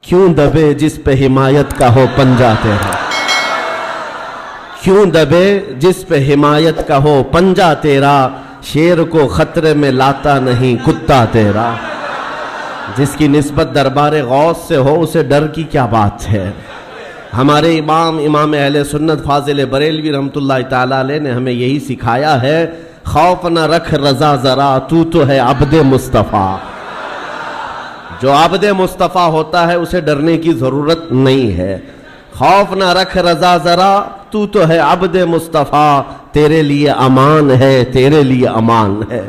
کیوں دبے جس پہ حمایت کا ہو پنجہ تیرا، کیوں دبے جس پہ حمایت کا ہو پنجہ تیرا، شیر کو خطرے میں لاتا نہیں کتا تیرا۔ جس کی نسبت دربار غوث سے ہو اسے ڈر کی کیا بات ہے۔ ہمارے امام اہل سنت فاضل بریلوی رحمۃ اللہ تعالیٰ علیہ نے ہمیں یہی سکھایا ہے، خوف نہ رکھ رضا ذرا، تو ہے عبد مصطفیٰ۔ جو عبد مصطفیٰ ہوتا ہے اسے ڈرنے کی ضرورت نہیں ہے۔ خوف نہ رکھ رضا ذرا، تو ہے عبد مصطفیٰ، تیرے لیے امان ہے، تیرے لیے امان ہے۔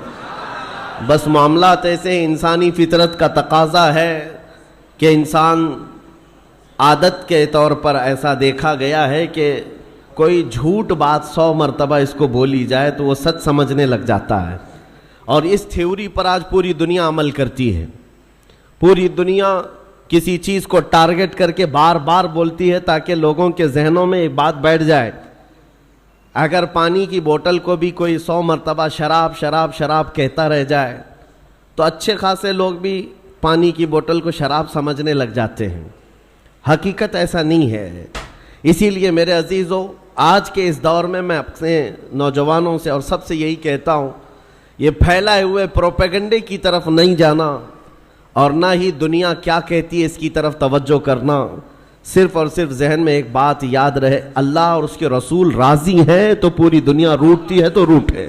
بس معاملات ایسے انسانی فطرت کا تقاضا ہے کہ انسان عادت کے طور پر ایسا دیکھا گیا ہے کہ کوئی جھوٹ بات 100 مرتبہ اس کو بولی جائے تو وہ سچ سمجھنے لگ جاتا ہے، اور اس تھیوری پر آج پوری دنیا عمل کرتی ہے۔ پوری دنیا کسی چیز کو ٹارگٹ کر کے بار بار بولتی ہے تاکہ لوگوں کے ذہنوں میں ایک بات بیٹھ جائے۔ اگر پانی کی بوتل کو بھی کوئی 100 مرتبہ شراب شراب شراب کہتا رہ جائے تو اچھے خاصے لوگ بھی پانی کی بوتل کو شراب سمجھنے لگ جاتے ہیں۔ حقیقت ایسا نہیں ہے۔ اسی لیے میرے عزیزو، آج کے اس دور میں اپنے نوجوانوں سے اور سب سے یہی کہتا ہوں، یہ پھیلائے ہوئے پروپیگنڈے کی طرف نہیں جانا، اور نہ ہی دنیا کیا کہتی ہے اس کی طرف توجہ کرنا۔ صرف اور صرف ذہن میں ایک بات یاد رہے، اللہ اور اس کے رسول راضی ہیں تو پوری دنیا روٹتی ہے تو روٹے،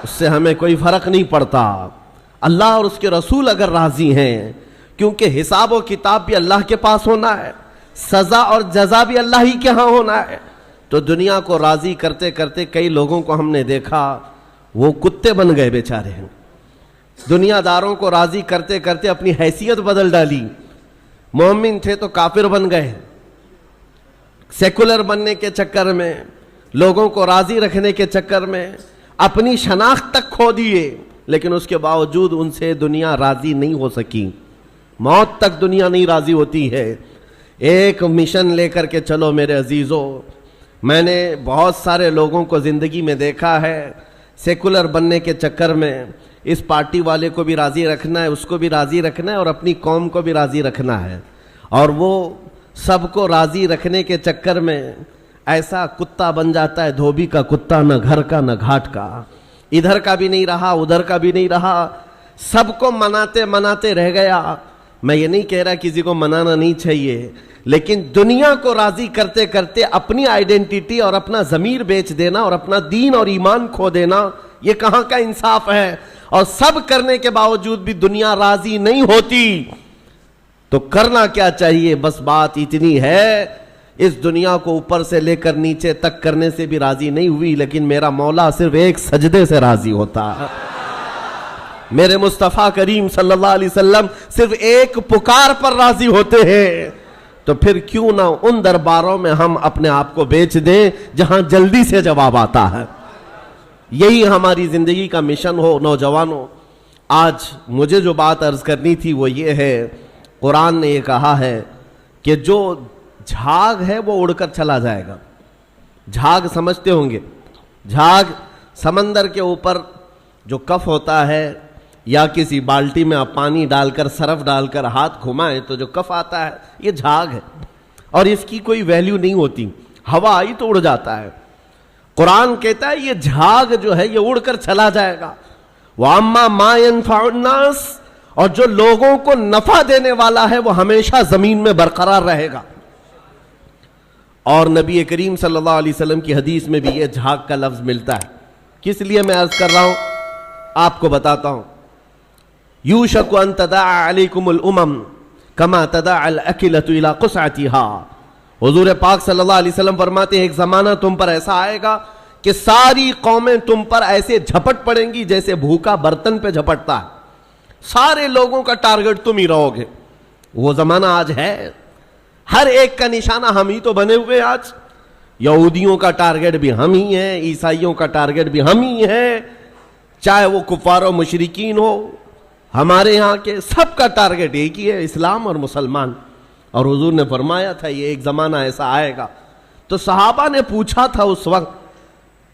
اس سے ہمیں کوئی فرق نہیں پڑتا۔ اللہ اور اس کے رسول اگر راضی ہیں، کیونکہ حساب و کتاب بھی اللہ کے پاس ہونا ہے، سزا اور جزا بھی اللہ ہی کے ہاں ہونا ہے، تو دنیا کو راضی کرتے کرتے کئی لوگوں کو ہم نے دیکھا وہ کتے بن گئے بیچارے ہیں۔ دنیا داروں کو راضی کرتے کرتے اپنی حیثیت بدل ڈالی، مومن تھے تو کافر بن گئے، سیکولر بننے کے چکر میں، لوگوں کو راضی رکھنے کے چکر میں اپنی شناخت تک کھو دیے، لیکن اس کے باوجود ان سے دنیا راضی نہیں ہو سکی۔ موت تک دنیا نہیں راضی ہوتی ہے۔ ایک مشن لے کر کے چلو میرے عزیزو۔ میں نے بہت سارے لوگوں کو زندگی میں دیکھا ہے، سیکولر بننے کے چکر میں اس پارٹی والے کو بھی راضی رکھنا ہے، اس کو بھی راضی رکھنا ہے، اور اپنی قوم کو بھی راضی رکھنا ہے، اور وہ سب کو راضی رکھنے کے چکر میں ایسا کتا بن جاتا ہے، دھوبی کا کتا، نہ گھر کا نہ گھاٹ کا، ادھر کا بھی نہیں رہا ادھر کا بھی نہیں رہا، سب کو مناتے مناتے رہ گیا۔ میں یہ نہیں کہہ رہا کسی کو منانا نہیں چاہیے، لیکن دنیا کو راضی کرتے کرتے اپنی آئیڈینٹی اور اپنا ضمیر بیچ دینا اور اپنا دین اور ایمان کھو دینا، یہ کہاں کا انصاف ہے؟ اور سب کرنے کے باوجود بھی دنیا راضی نہیں ہوتی تو کرنا کیا چاہیے؟ بس بات اتنی ہے، اس دنیا کو اوپر سے لے کر نیچے تک کرنے سے بھی راضی نہیں ہوئی، لیکن میرا مولا صرف ایک سجدے سے راضی ہوتا ہے۔ میرے مصطفیٰ کریم صلی اللہ علیہ وسلم صرف ایک پکار پر راضی ہوتے ہیں، تو پھر کیوں نہ ان درباروں میں ہم اپنے آپ کو بیچ دیں جہاں جلدی سے جواب آتا ہے۔ یہی ہماری زندگی کا مشن ہو۔ نوجوانوں، آج مجھے جو بات عرض کرنی تھی وہ یہ ہے، قرآن نے یہ کہا ہے کہ جو جھاگ ہے وہ اڑ کر چلا جائے گا۔ جھاگ سمجھتے ہوں گے، جھاگ سمندر کے اوپر جو کف ہوتا ہے، یا کسی بالٹی میں آپ پانی ڈال کر سرف ڈال کر ہاتھ گھمائیں تو جو کف آتا ہے یہ جھاگ ہے، اور اس کی کوئی ویلیو نہیں ہوتی، ہوا آئی تو اڑ جاتا ہے۔ قرآن کہتا ہے یہ جھاگ جو ہے یہ اڑ کر چلا جائے گا۔ وَأَمَّا مَا يَنْفَعُ النَّاسِ، اور جو لوگوں کو نفع دینے والا ہے وہ ہمیشہ زمین میں برقرار رہے گا۔ اور نبی کریم صلی اللہ علیہ وسلم کی حدیث میں بھی یہ جھاگ کا لفظ ملتا ہے۔ کس لیے میں عرض کر رہا ہوں آپ کو بتاتا ہوں۔ یوشک ان تداعى علیکم الامم کما تداعى الاکلۃ الی قصعتها۔ حضور پاک صلی اللہ علیہ وسلم فرماتے ہیں ایک زمانہ تم پر ایسا آئے گا کہ ساری قومیں تم پر ایسے جھپٹ پڑیں گی جیسے بھوکا برتن پہ جھپٹتا ہے، سارے لوگوں کا ٹارگٹ تم ہی رہو گے۔ وہ زمانہ آج ہے، ہر ایک کا نشانہ ہم ہی تو بنے ہوئے۔ آج یہودیوں کا ٹارگٹ بھی ہم ہی ہیں، عیسائیوں کا ٹارگٹ بھی ہم ہی ہیں، چاہے وہ کفار و مشرکین ہو، ہمارے ہاں کے سب کا ٹارگٹ ایک ہی ہے، اسلام اور مسلمان۔ اور حضور نے فرمایا تھا یہ ایک زمانہ ایسا آئے گا۔ تو صحابہ نے پوچھا تھا اس وقت،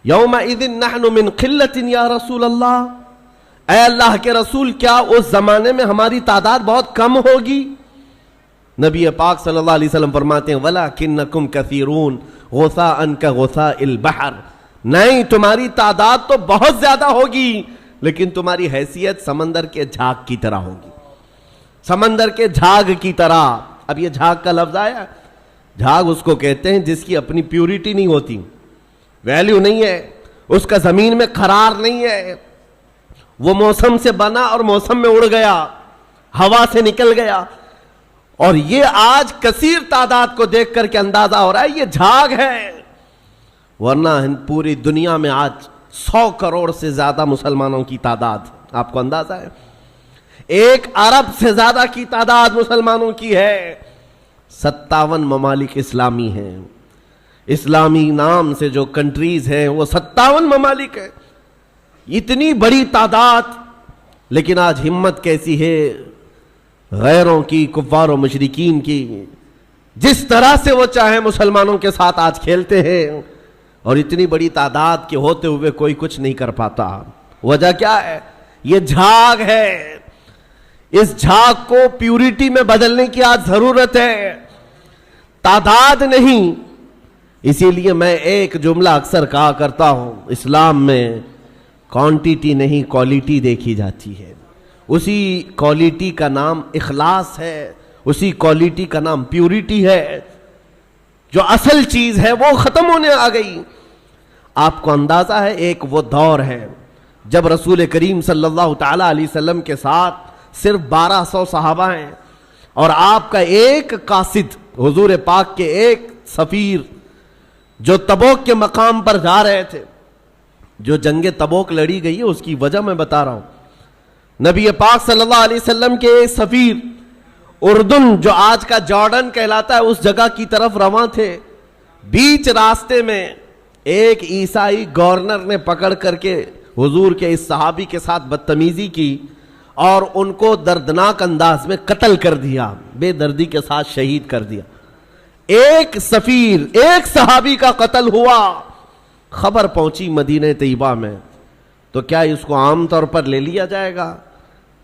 یومئذ نحن من قلۃ یا رسول اللہ، اے اللہ کے رسول کیا اس زمانے میں ہماری تعداد بہت کم ہوگی؟ نبی پاک صلی اللہ علیہ وسلم فرماتے ہیں وَلَكِنَّكُمْ كَثِيرُونَ غُثَاءً كَغُثَاءِ الْبَحْرِ، نہیں تمہاری تعداد تو بہت زیادہ ہوگی لیکن تمہاری حیثیت سمندر کے جھاگ کی طرح ہوگی، سمندر کے جھاگ کی طرح۔ اب یہ جھاگ کا لفظ آیا، جھاگ اس کو کہتے ہیں جس کی اپنی پیوریٹی نہیں ہوتی، ویلیو نہیں ہے، اس کا زمین میں قرار نہیں ہے، وہ موسم سے بنا اور موسم میں اڑ گیا، ہوا سے نکل گیا، اور یہ آج کثیر تعداد کو دیکھ کر کے اندازہ ہو رہا ہے یہ جھاگ ہے، ورنہ پوری دنیا میں آج 100 کروڑ سے زیادہ مسلمانوں کی تعداد، آپ کو اندازہ ہے 1 ارب سے زیادہ کی تعداد مسلمانوں کی ہے، 57 ممالک اسلامی ہیں، اسلامی نام سے جو کنٹریز ہیں وہ 57 ممالک ہیں، اتنی بڑی تعداد، لیکن آج ہمت کیسی ہے غیروں کی، کفار و مشرکین کی، جس طرح سے وہ چاہیں مسلمانوں کے ساتھ آج کھیلتے ہیں، اور اتنی بڑی تعداد کے ہوتے ہوئے کوئی کچھ نہیں کر پاتا۔ وجہ کیا ہے؟ یہ جھاگ ہے، اس جھاگ کو پیوریٹی میں بدلنے کی آج ضرورت ہے، تعداد نہیں۔ اسی لیے میں ایک جملہ اکثر کہا کرتا ہوں، اسلام میں کوانٹیٹی نہیں کوالٹی دیکھی جاتی ہے، اسی کوالٹی کا نام اخلاص ہے، اسی کوالٹی کا نام پیوریٹی ہے، جو اصل چیز ہے وہ ختم ہونے آ گئی۔ آپ کو اندازہ ہے ایک وہ دور ہے جب رسول کریم صلی اللہ تعالی علیہ وسلم کے ساتھ صرف 1200 صحابہ ہیں، اور آپ کا ایک قاصد، حضور پاک کے ایک سفیر جو تبوک کے مقام پر جا رہے تھے، جو جنگ تبوک لڑی گئی ہے اس کی وجہ میں بتا رہا ہوں۔ نبی پاک صلی اللہ علیہ وسلم کے ایک سفیر اردن، جو آج کا جارڈن کہلاتا ہے، اس جگہ کی طرف رواں تھے، بیچ راستے میں ایک عیسائی گورنر نے پکڑ کر کے حضور کے اس صحابی کے ساتھ بدتمیزی کی اور ان کو دردناک انداز میں قتل کر دیا، بے دردی کے ساتھ شہید کر دیا۔ ایک سفیر، ایک صحابی کا قتل ہوا، خبر پہنچی مدینہ طیبہ میں، تو کیا اس کو عام طور پر لے لیا جائے گا؟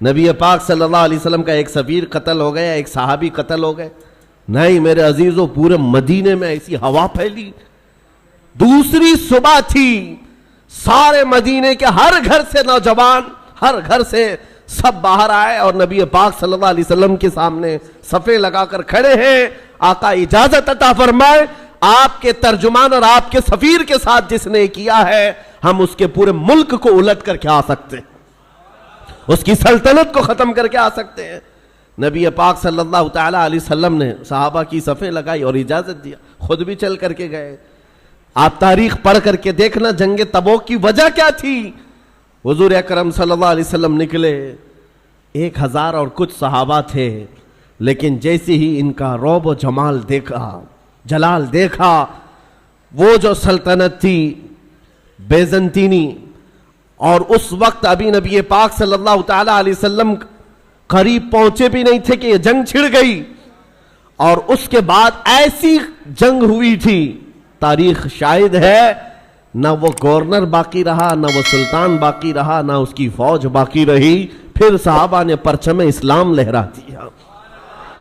نبی پاک صلی اللہ علیہ وسلم کا ایک سفیر قتل ہو گیا، ایک صحابی قتل ہو گئے، نہیں میرے عزیزو، پورے مدینے میں ایسی ہوا پھیلی، دوسری صبح تھی، سارے مدینے کے ہر گھر سے نوجوان، ہر گھر سے سب باہر آئے اور نبی پاک صلی اللہ علیہ وسلم کے سامنے صفیں لگا کر کھڑے ہیں۔ آقا اجازت عطا فرمائے، آپ کے ترجمان اور آپ کے سفیر کے ساتھ جس نے کیا ہے، ہم اس کے پورے ملک کو الٹ کر کے آ سکتے ہیں، اس کی سلطنت کو ختم کر کے آ سکتے ہیں۔ نبی پاک صلی اللہ تعالی علیہ وسلم نے صحابہ کی صفیں لگائی اور اجازت دیا، خود بھی چل کر کے گئے۔ آپ تاریخ پڑھ کر کے دیکھنا جنگ تبوک کی وجہ کیا تھی۔ حضور اکرم صلی اللہ علیہ وسلم نکلے، 1000 اور کچھ صحابہ تھے، لیکن جیسے ہی ان کا رعب و جمال دیکھا، جلال دیکھا، وہ جو سلطنت تھی بیزنطینی، اور اس وقت ابھی نبی پاک صلی اللہ تعالی علیہ وسلم قریب پہنچے بھی نہیں تھے کہ یہ جنگ چھڑ گئی، اور اس کے بعد ایسی جنگ ہوئی تھی، تاریخ شاہد ہے، نہ وہ گورنر باقی رہا، نہ وہ سلطان باقی رہا، نہ اس کی فوج باقی رہی، پھر صحابہ نے پرچم اسلام لہرا دیا۔